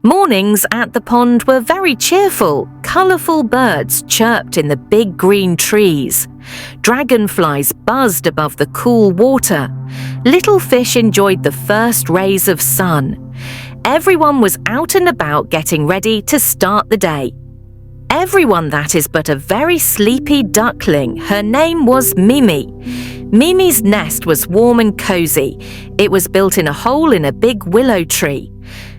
Mornings at the pond were very cheerful. Colourful birds chirped in the big green trees. Dragonflies buzzed above the cool water. Little fish enjoyed the first rays of sun. Everyone was out and about getting ready to start the day. Everyone, that is, but a very sleepy duckling. Her name was Mimi. Mimi's nest was warm and cosy. It was built in a hole in a big willow tree.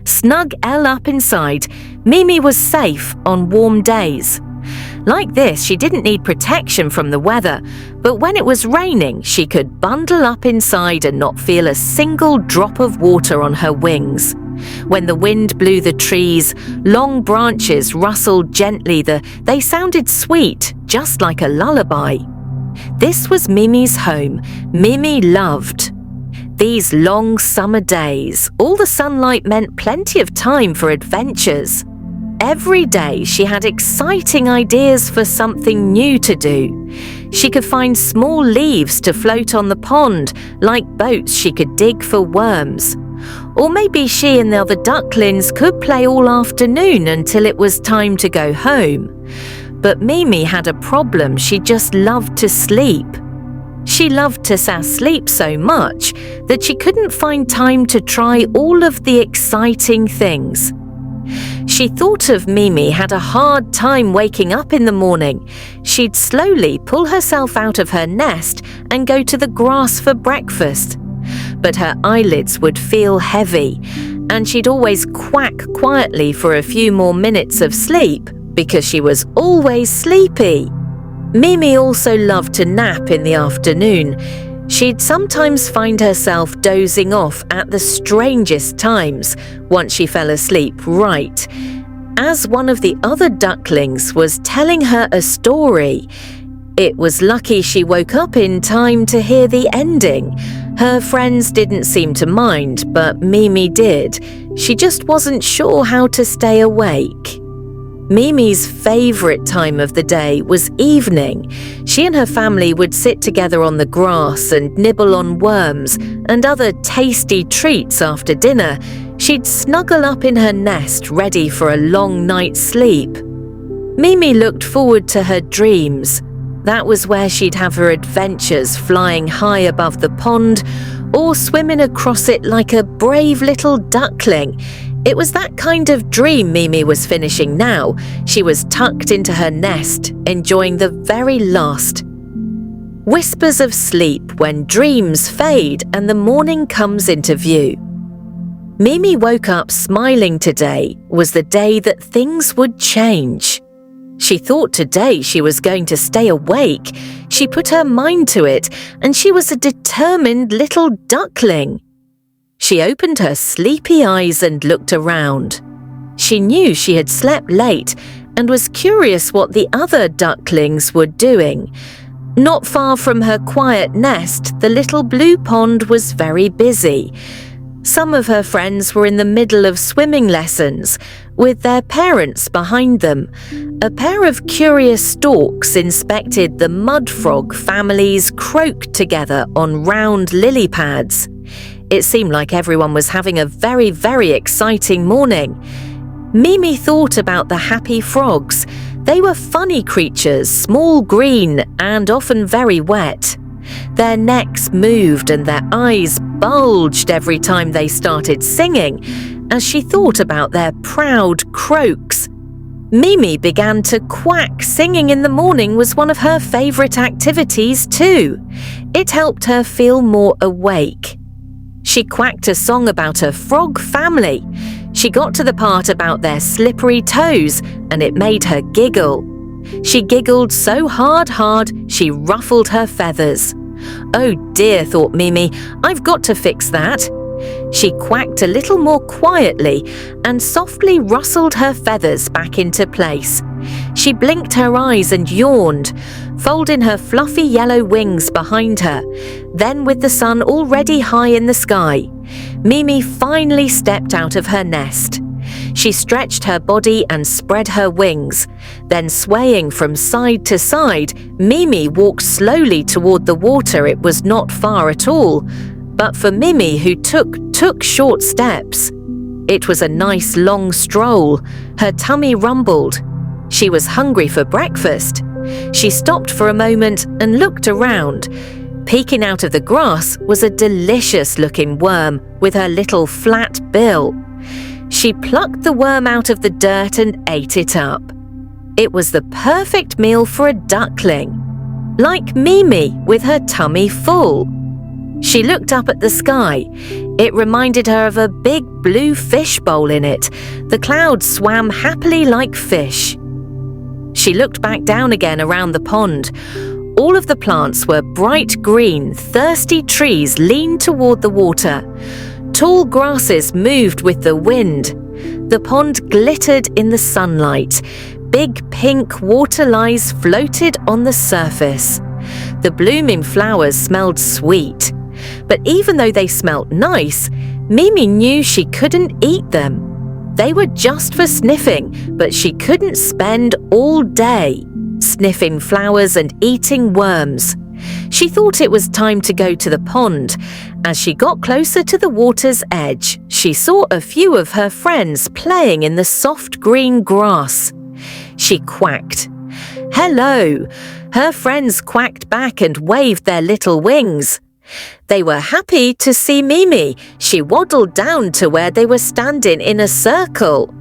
Snug up inside, Mimi was safe on warm days. Like this, she didn't need protection from the weather, but when it was raining, she could bundle up inside and not feel a single drop of water on her wings. When the wind blew the trees, long branches rustled gently. They sounded sweet, just like a lullaby. This was Mimi's home. Mimi loved these long summer days. All the sunlight meant plenty of time for adventures. Every day she had exciting ideas for something new to do. She could find small leaves to float on the pond, like boats she could dig for worms. Or maybe she and the other ducklings could play all afternoon until it was time to go home. But Mimi had a problem. She just loved to sleep. She loved to sleep so much that she couldn't find time to try all of the exciting things. She thought of Mimi had a hard time waking up in the morning. She'd slowly pull herself out of her nest and go to the grass for breakfast. But her eyelids would feel heavy, and she'd always quack quietly for a few more minutes of sleep because she was always sleepy. Mimi also loved to nap in the afternoon. She'd sometimes find herself dozing off at the strangest times once she fell asleep right as one of the other ducklings was telling her a story. It was lucky she woke up in time to hear the ending. Her friends didn't seem to mind, but Mimi did. She just wasn't sure how to stay awake. Mimi's favourite time of the day was evening. She and her family would sit together on the grass and nibble on worms and other tasty treats after dinner. She'd snuggle up in her nest, ready for a long night's sleep. Mimi looked forward to her dreams. That was where she'd have her adventures, flying high above the pond or swimming across it like a brave little duckling. It was that kind of dream Mimi was finishing now. She was tucked into her nest, enjoying the very last. Whispers of sleep when dreams fade and the morning comes into view. Mimi woke up smiling. Today was the day that things would change. She thought today she was going to stay awake. She put her mind to it, and she was a determined little duckling. She opened her sleepy eyes and looked around. She knew she had slept late and was curious what the other ducklings were doing. Not far from her quiet nest, the little blue pond was very busy. Some of her friends were in the middle of swimming lessons, with their parents behind them. A pair of curious storks inspected the mud frog families croak together on round lily pads. It seemed like everyone was having a very, very exciting morning. Mimi thought about the happy frogs. They were funny creatures, small, green, and often very wet. Their necks moved and their eyes bulged every time they started singing. As she thought about their proud croaks, Mimi began to quack. Singing in the morning was one of her favourite activities too. It helped her feel more awake. She quacked a song about her frog family. She got to the part about their slippery toes, and it made her giggle. She giggled so hard she ruffled her feathers. Oh dear, thought Mimi, I've got to fix that. She quacked a little more quietly and softly rustled her feathers back into place. She blinked her eyes and yawned, folding her fluffy yellow wings behind her. Then, with the sun already high in the sky, Mimi finally stepped out of her nest. She stretched her body and spread her wings. Then, swaying from side to side, Mimi walked slowly toward the water. It was not far at all. But for Mimi, who took short steps, It was a nice long stroll. Her tummy rumbled. She was hungry for breakfast. She stopped for a moment and looked around. Peeking out of the grass was a delicious-looking worm with her little flat bill. She plucked the worm out of the dirt and ate it up. It was the perfect meal for a duckling. Like Mimi with her tummy full. She looked up at the sky. It reminded her of a big blue fish bowl in it. The clouds swam happily like fish. She looked back down again around the pond. All of the plants were bright green, thirsty trees leaned toward the water. Tall grasses moved with the wind. The pond glittered in the sunlight. Big pink water lilies floated on the surface. The blooming flowers smelled sweet. But even though they smelt nice, Mimi knew she couldn't eat them. They were just for sniffing, but she couldn't spend all day sniffing flowers and eating worms. She thought it was time to go to the pond. As she got closer to the water's edge, she saw a few of her friends playing in the soft green grass. She quacked. "Hello!" Her friends quacked back and waved their little wings. They were happy to see Mimi. She waddled down to where they were standing in a circle.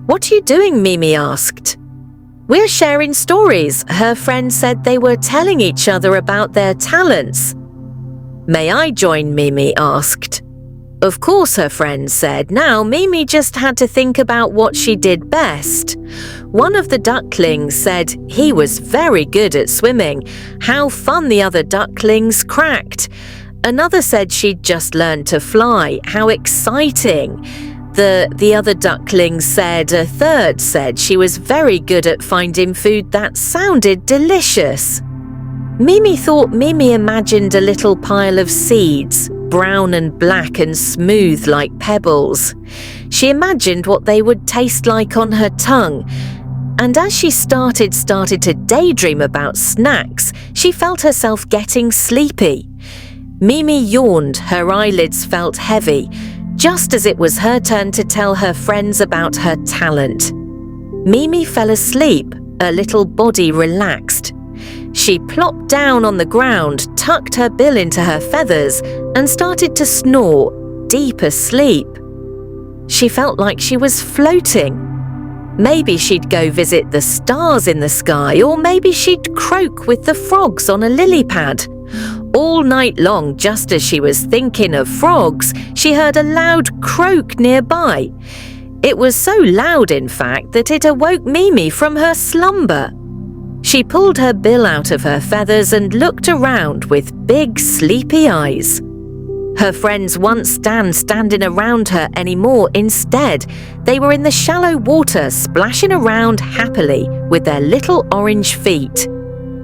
"What are you doing?" Mimi asked. "We're sharing stories." Her friends said they were telling each other about their talents. "May I join?" Mimi asked. Of course, her friends said. Now Mimi just had to think about what she did best. One of the ducklings said he was very good at swimming. How fun the other ducklings cracked. Another said she'd just learned to fly. How exciting. The other ducklings said. A third said she was very good at finding food that sounded delicious. Mimi thought Mimi imagined a little pile of seeds, brown and black and smooth like pebbles. She imagined what they would taste like on her tongue. And as she started to daydream about snacks, she felt herself getting sleepy. Mimi yawned, her eyelids felt heavy, just as it was her turn to tell her friends about her talent. Mimi fell asleep, her little body relaxed. She plopped down on the ground, tucked her bill into her feathers, and started to snore, deep asleep. She felt like she was floating. Maybe she'd go visit the stars in the sky, or maybe she'd croak with the frogs on a lily pad. All night long, just as she was thinking of frogs, she heard a loud croak nearby. It was so loud, in fact, that it awoke Mimi from her slumber. She pulled her bill out of her feathers and looked around with big, sleepy eyes. Her friends weren't standing around her anymore. Instead, they were in the shallow water, splashing around happily with their little orange feet.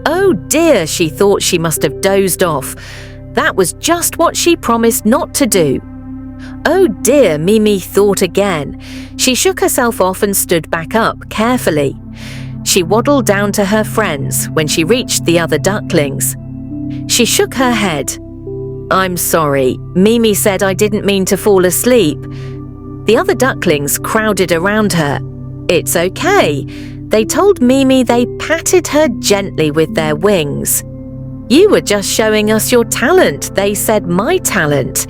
Oh dear, she thought she must have dozed off. That was just what she promised not to do. Oh dear, Mimi thought again. She shook herself off and stood back up carefully. She waddled down to her friends when she reached the other ducklings. She shook her head. "I'm sorry," Mimi said. "I didn't mean to fall asleep." The other ducklings crowded around her. "It's okay." They told Mimi. They patted her gently with their wings. "You were just showing us your talent," they said. "My talent?"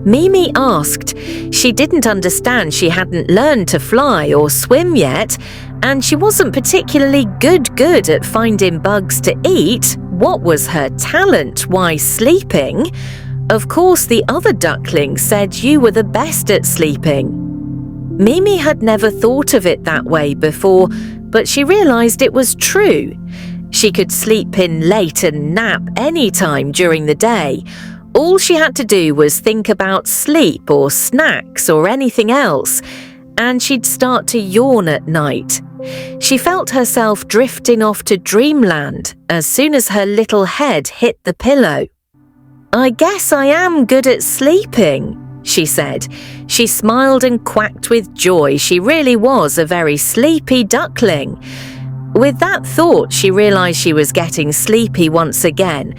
Mimi asked. She didn't understand. She hadn't learned to fly or swim yet, and she wasn't particularly good at finding bugs to eat. What was her talent? Why, sleeping? Of course, the other ducklings said you were the best at sleeping. Mimi had never thought of it that way before, but she realized it was true. She could sleep in late and nap any time during the day. All she had to do was think about sleep or snacks or anything else, and she'd start to yawn at night. She felt herself drifting off to dreamland as soon as her little head hit the pillow. "I guess I am good at sleeping," she said. She smiled and quacked with joy. She really was a very sleepy duckling. With that thought, she realized she was getting sleepy once again.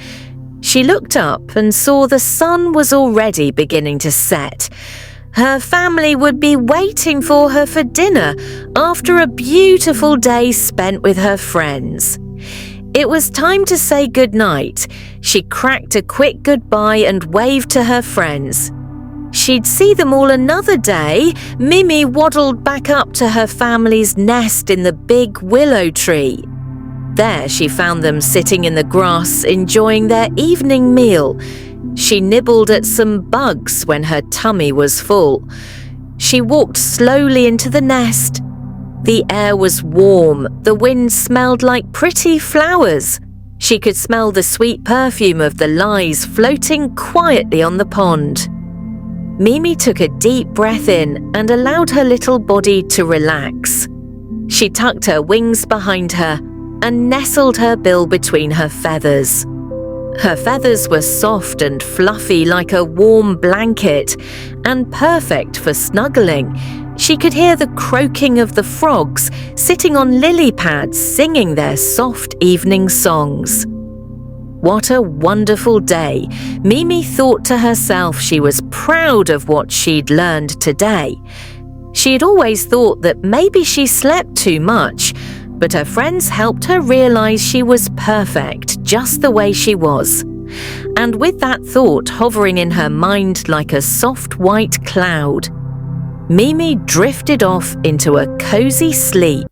She looked up and saw the sun was already beginning to set. Her family would be waiting for her for dinner after a beautiful day spent with her friends. It was time to say goodnight. She cracked a quick goodbye and waved to her friends. She'd see them all another day. Mimi waddled back up to her family's nest in the big willow tree. There she found them sitting in the grass enjoying their evening meal. She nibbled at some bugs when her tummy was full. She walked slowly into the nest. The air was warm. The wind smelled like pretty flowers. She could smell the sweet perfume of the lies floating quietly on the pond. Mimi took a deep breath in and allowed her little body to relax. She tucked her wings behind her and nestled her bill between her feathers. Her feathers were soft and fluffy like a warm blanket and perfect for snuggling. She could hear the croaking of the frogs sitting on lily pads singing their soft evening songs. What a wonderful day. Mimi thought to herself she was proud of what she'd learned today. She had always thought that maybe she slept too much, but her friends helped her realize she was perfect just the way she was. And with that thought hovering in her mind like a soft white cloud, Mimi drifted off into a cozy sleep.